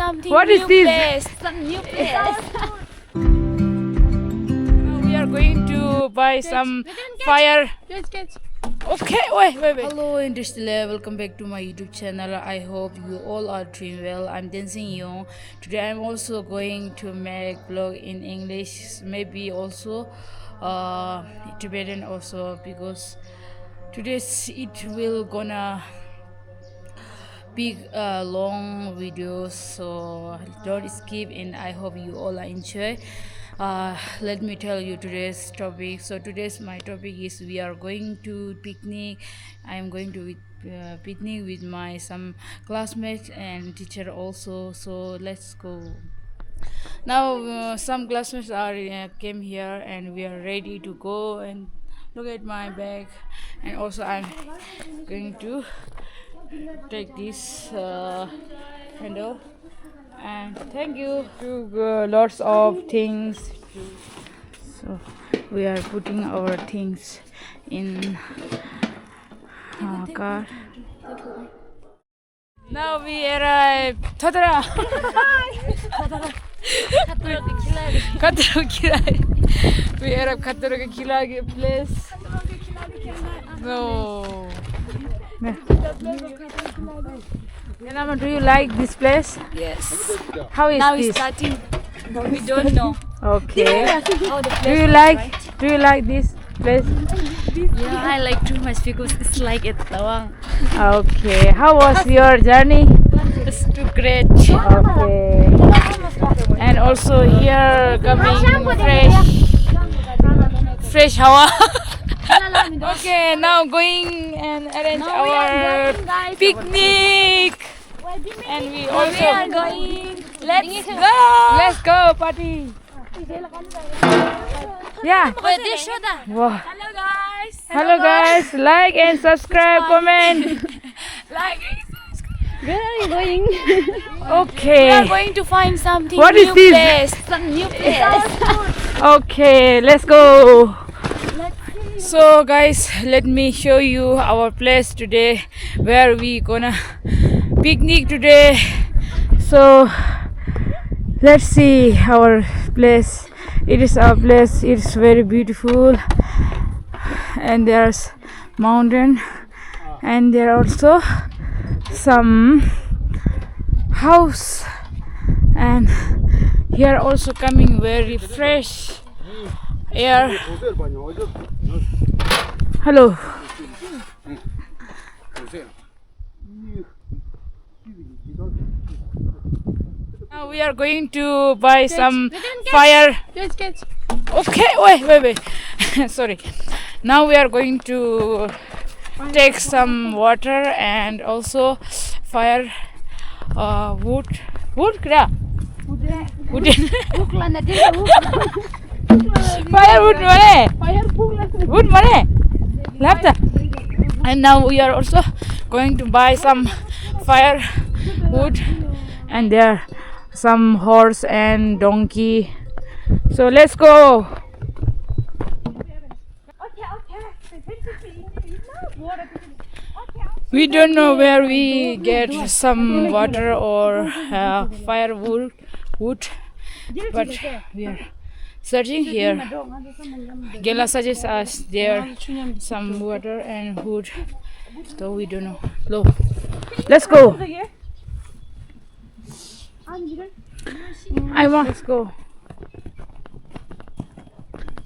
something What is new this? place. Some new place. We are going to buy some fire. Okay, wait. Hello, Interstellar. Welcome back to my YouTube channel. I hope you all are doing well. I'm Dancing Young. Today I'm also going to make vlog in English, maybe also Tibetan also, because today's it will gonna big long videos, so don't skip, and I hope you all enjoy. Let me tell you today's topic. So today's my topic is we are going to picnic. I am going to picnic with my some classmates and teacher also, so let's go. Now some classmates are came here and we are ready to go, and look at my bag, and also I'm going to take this handle, and thank you to lots of things. So we are putting our things in car. Now we arrive Tadara. Khatro Kilari. We arrive Khatro Kilari place. No. Yanama, do you like this place? Yes. How is Now this? it's starting. We don't know. Okay. How the place Do you was, like? right? Do you like this place? Yeah, I like too much because it's like at Tawang. Okay. How was your journey? It's too great. Okay. And also here coming fresh hawa. Okay, now going and arrange our picnic. And we also are going. Let's go party. Yeah. Wait, this show that. Wow. Hello guys. Hello guys, like and subscribe, comment. Where are you going? Okay. We are going to find something What is new this? place. Some new place. Okay, let's go. So guys, let me show you our place today, where we gonna picnic today. So let's see our place. It is our place. It's very beautiful, and there's mountain, and there are also some house, and here also coming very fresh air. Hello. Now we are going to buy some fire. Okay, wait. Sorry. Now we are going to take some water and also fire, wood, kira? Wooden. Firewood mane? Wood mane? Lapta. And now we are also going to buy some firewood, and there are some horse and donkey. So let's go. We don't know where we get some water or firewood, but we are searching here. Gela suggests us there some water and wood, so we don't know. Look, let's go. Let's go.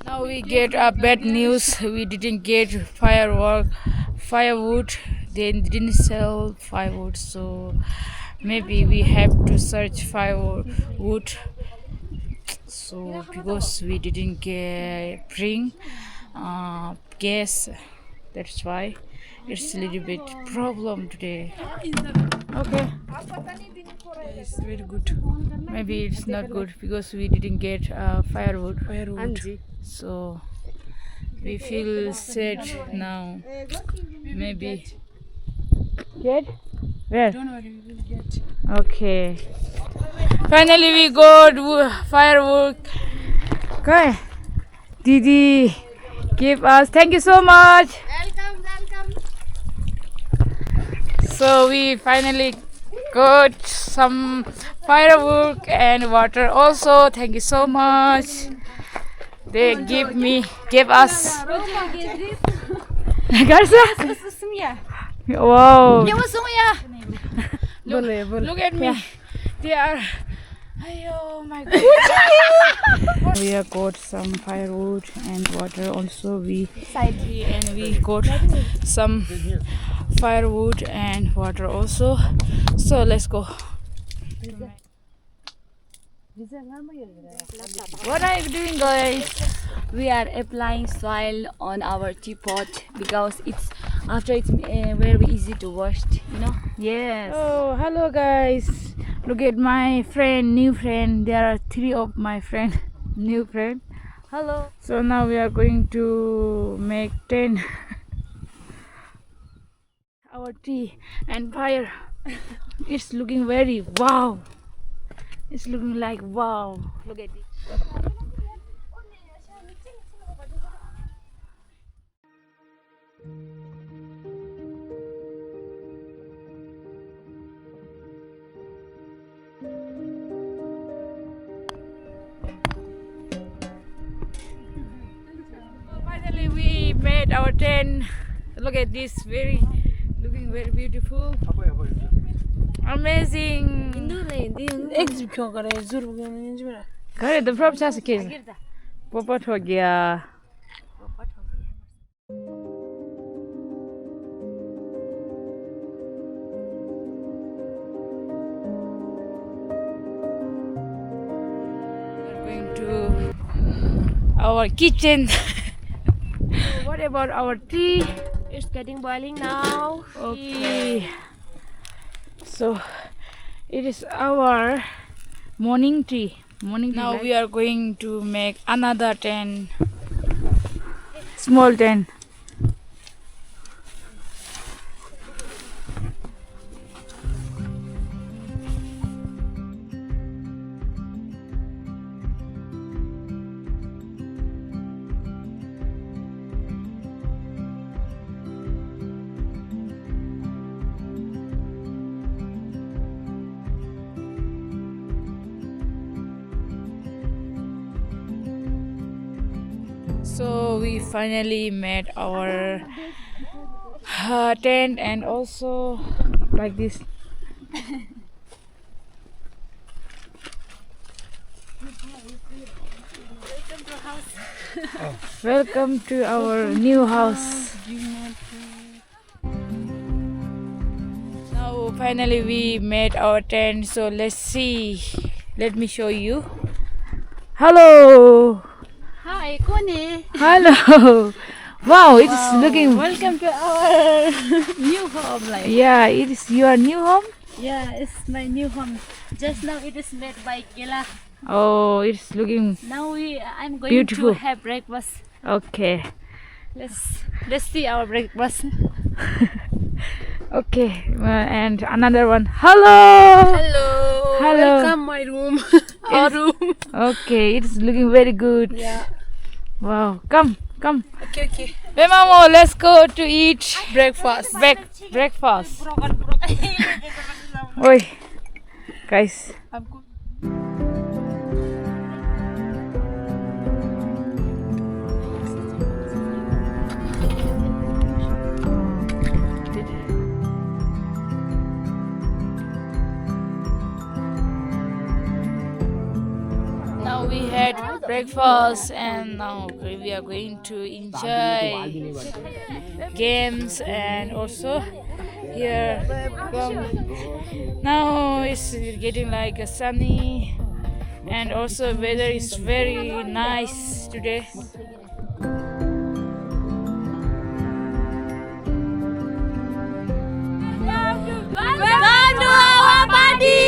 Now we get a bad news. We didn't get firewood. They didn't sell firewood, so maybe we have to search firewood. So because we didn't bring gas, that's why it's a little bit problem today. Okay. It's very good. Maybe it's not good because we didn't get firewood. So we feel sad now. Maybe get where? Don't worry, we will get. Okay. Finally we got firewood. Okay. Didi give us. Thank you so much. Welcome. So we finally got some firework and water also. Thank you so much. They gave us. Wow. Look at me. They are. Oh my God. We have got some firewood and water also. We got some firewood and water also. So let's go. What are you doing, guys? We are applying soil on our teapot because it's very easy to wash, you know. Yes. Oh, hello guys. Look at my friend, new friend. There are 3 of my friend, new friend. Hello. So now we are going to make tent. Our tea and fire. It's looking very wow. It's looking like wow. Look at it. Finally we made our tent. Look at this, looking very beautiful. Amazing. करे तो prop चा सके पोपट हो गया. We're going to our kitchen. What about our tea? It's getting boiling now. Okay. So it is our morning tea. Now right? we are going to make another tent. Small tent. So we finally made our tent and also like this. Welcome to our new house. Now finally we made our tent. So let's see. Let me show you. Hello. Hi, Connie. Hello. Wow, it is looking. Welcome to our new home. Like, Yeah, it is your new home. yeah, it's my new home. Just now it is made by Kela. Oh, it's looking Now I'm going Beautiful. to have breakfast. okay. Let's see our breakfast. Okay, and another one. Hello. Hello. Hello. Welcome my room. Our room. Okay, it's looking very good. Yeah. Wow, come. Okay. Hey, Mamo, let's go to eat Breakfast. breakfast. Oi, guys. Now we had breakfast and now we are going to enjoy games and also here now it's getting like a sunny and also weather is very nice today. Welcome to our party.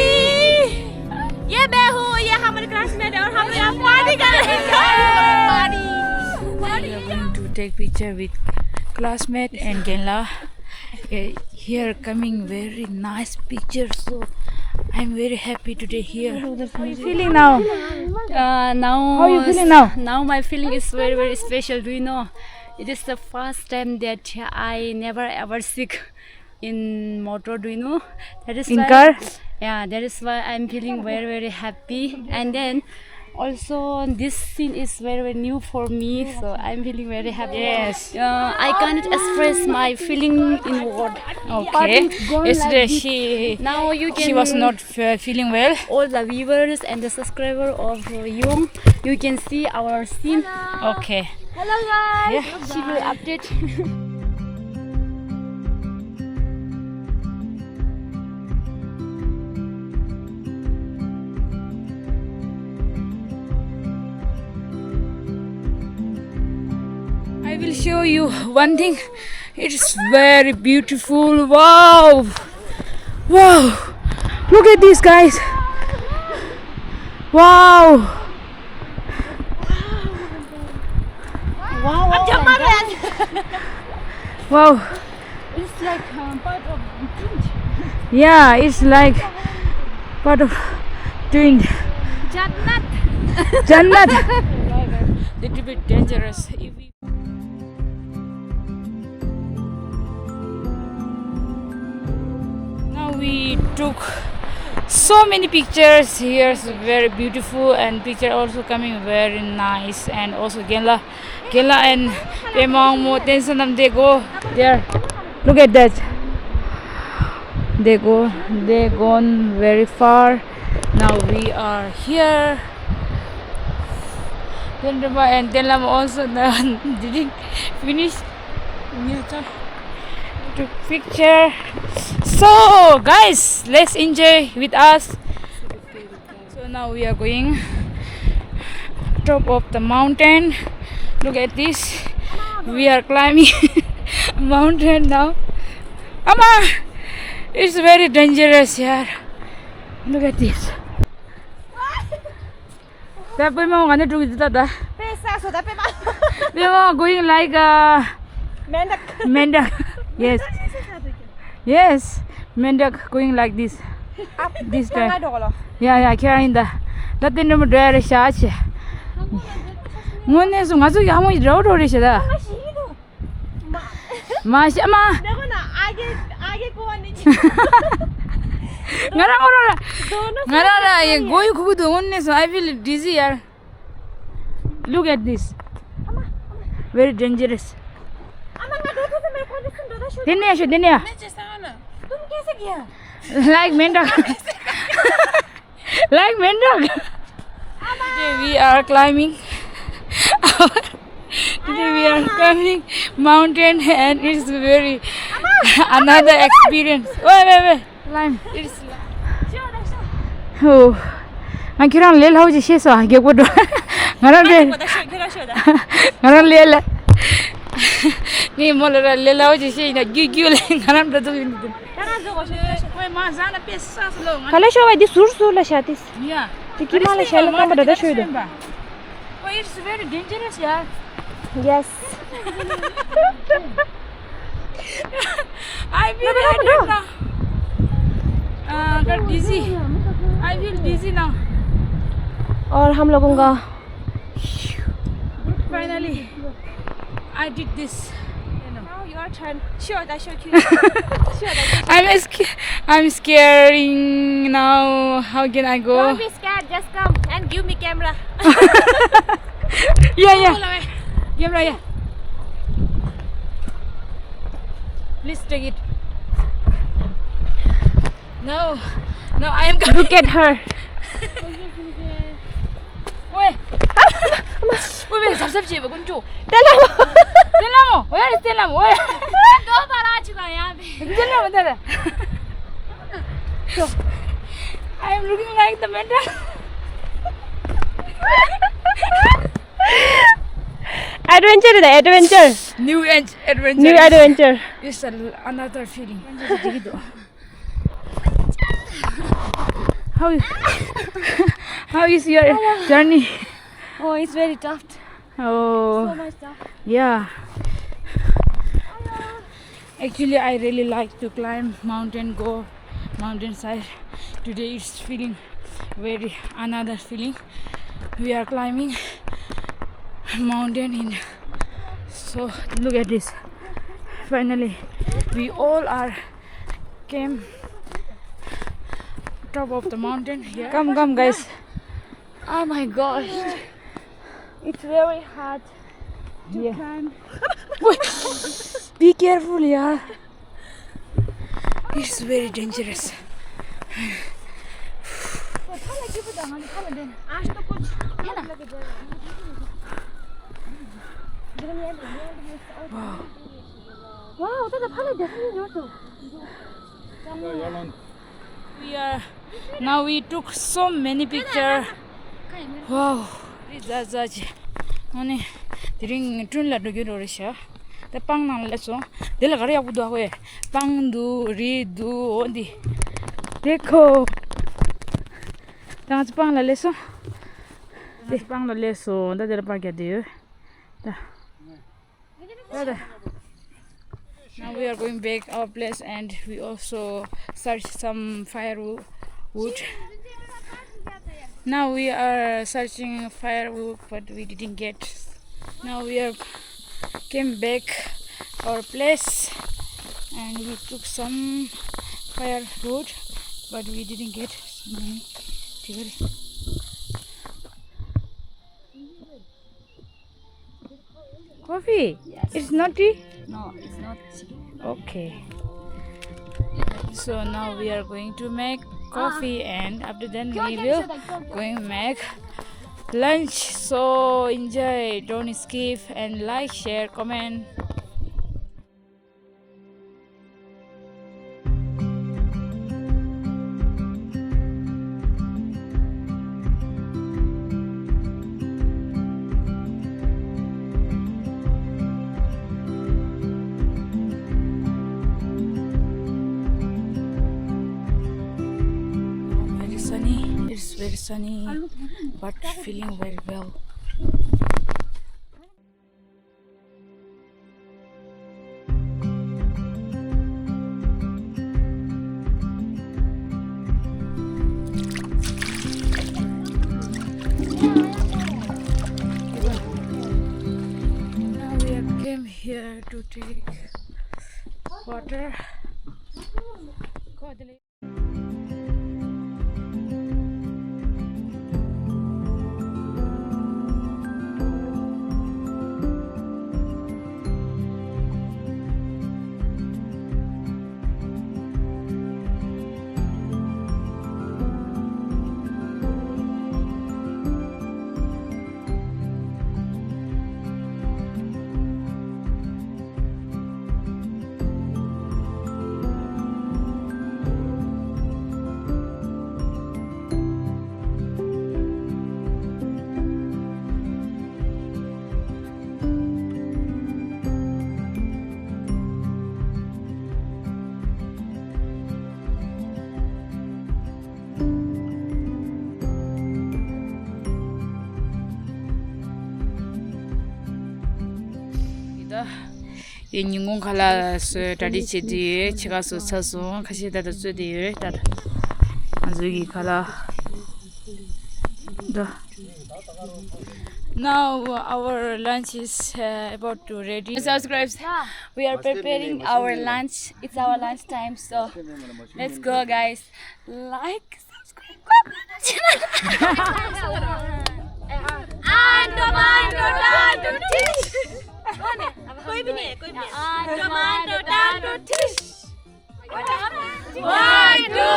ये मैं हूँ, ये हमारे classmate है और हम यहाँ party कर रहे हैं. We are going to take picture with classmate and Genla. Here coming very nice picture, so I'm very happy today here. How are you feeling now? Now How are you feeling now? Now my feeling is very, very special. Do you know? It is the first time that I never ever sick in motor. Do you know? That is In why, car? Yeah, that is why I'm feeling very happy. And then also this scene is very new for me, so I'm feeling very happy. Yes. I can't express my feeling in word. Okay. Yesterday Now you can she was not feeling well. all the viewers and the subscriber of Young, you can see our scene. Okay. Hello guys. Yeah. She will update. I will show you one thing. It's very beautiful. Wow. Wow. Look at this, guys. Wow. Wow. It's like part of Yeah, it's like part of doing Jannat. Jannat. Little bit dangerous. If we... Now we took so many pictures here. It's very beautiful, and picture also coming very nice. And also Gela and Pemang Mo Tensanam, they go there. Look at that. They gone very far. Now we are here. Then and Telam also didn't finish to picture. So guys, let's enjoy with us. So now we are going top of the mountain. Look at this. We are climbing mountain now. Amma, it's very dangerous here. Look at this. Tapi mau ngane dulu itu dah. Pesa sudah pema. We are going like Mendak. mendak. Yes. Yes. Mendak going like this. This time. Tengah dulu. Yeah, carrying the. That thing number there is charge. Ngone so ngazu ya mo road siya. Masya ma. देखो ना आगे को आने Ngara ye going kubu do ngone so I feel dizzy yaar. Look at this. Very dangerous. Dene ya. तुम कैसे गया Like mendak. Like mendak. Today we are climbing. Today we are climbing mountain, and it's very another experience. Wait. Climb. It's oh. Ang kirang lel hau ji sheso ge bodo. Ngarang lel. Ni molera lel hau ji she na gyu le ngarang da du. Wait, ma zana pesa slow. Kalau show di sur la shatis Yeah. Tiki mala shalo kama da show da Oh, it's very dangerous, yeah. Yes I feel headache now. Got dizzy. I feel dizzy now. और हम लोगों का Finally, I did this. Now your turn Sure I show you I'm scaring now. How can I go? Don't be scared just come and give me camera Yeah. Camera, yeah. Please take it. No, I am gonna Look at her Wait, 잡잡지 마, 군주. Tell 텔라모, where is 텔라모? Where? दो बार आ चुका है यहाँ पे 텔라모. So, I am looking like the mental. Adventure New adventure. New adventure It's another feeling. How is your journey? Oh, it's very tough. Oh, much tough. yeah. Actually, I really like to climb mountain, go mountainside. Today it's feeling very another feeling. We are climbing mountain in. So look at this. Finally, we all are came top of the mountain here. Come, guys. Oh my gosh. It's very hard to climb. Be careful, yeah. It's very dangerous. Wow, that's a pilot. We took so many pictures. Wow, it's Ani 드링 툴라 도교로르샤 데 빵나레소 델가리아 부도하고에 빵두 리두 어디 देखो ताज Pangla lasso ताज Pangla lasso दा जरा पाके दियो दा now we are going back our place and we also search some firewood. Now we are searching firewood but we didn't get. Now we are came back our place and we took some firewood but we didn't get many. Coffee? Yes. It's not tea? No, it's not tea. Okay. So now we are going to make coffee and after then we will going make lunch. So enjoy, don't skip and like, share, comment. It's very sunny but feeling very well. Now we came here to take water. 인공 갈라서 다리치디 치가서 차서 가시다도 쓰디 다다 아주기 갈라 다. Now our lunch is about to ready. Subscribes. We are preparing our lunch. It's our lunch time, so let's go, guys. Like, subscribe, कोई भी नहीं tomato डालो टिश 1 2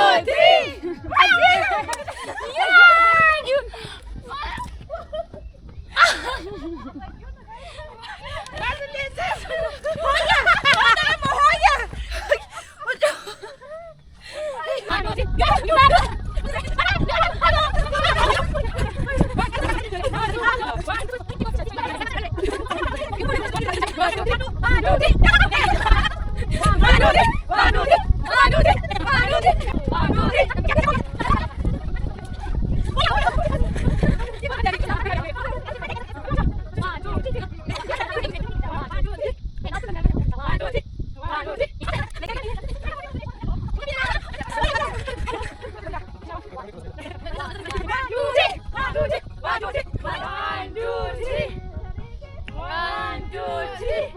1 2 3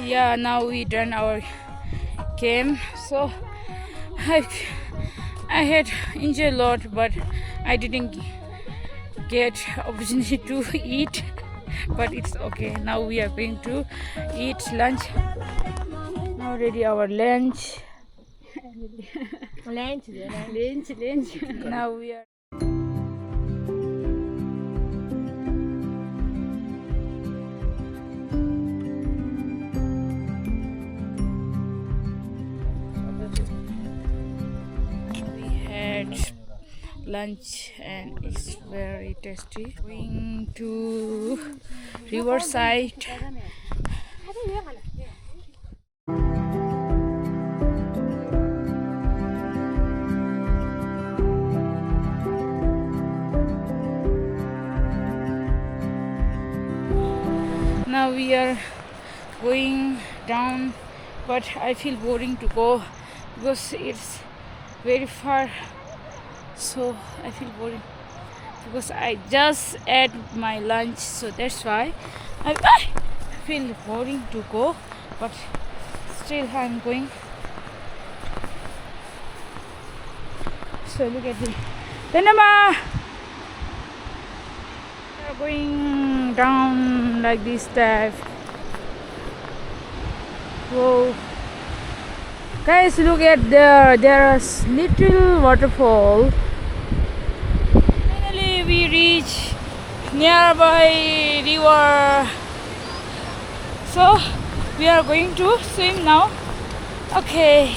Yeah, now we done our game. So I had enjoyed a lot, but I didn't get opportunity to eat. But it's okay. Now we are going to eat lunch. Now ready our lunch. Lunch. Now we are. We had lunch and it's very tasty. Going to riverside. Now we are going down, but I feel boring to go because it's very far. So I feel boring because I just ate my lunch, so that's why I feel boring to go, but still I'm going. So look at me. Panama! We are going down like this type. Whoa. Guys, look at there's little waterfall. Finally we reach nearby river. So we are going to swim now. Okay.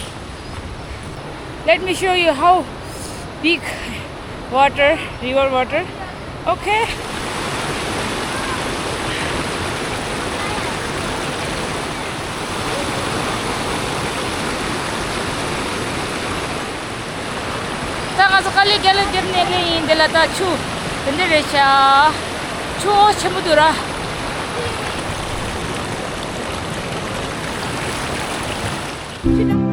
Let me show you how big river water. Okay. Tanga sekali galat jerne ni delata chu. Tendere cha chu chemudura. Sit down.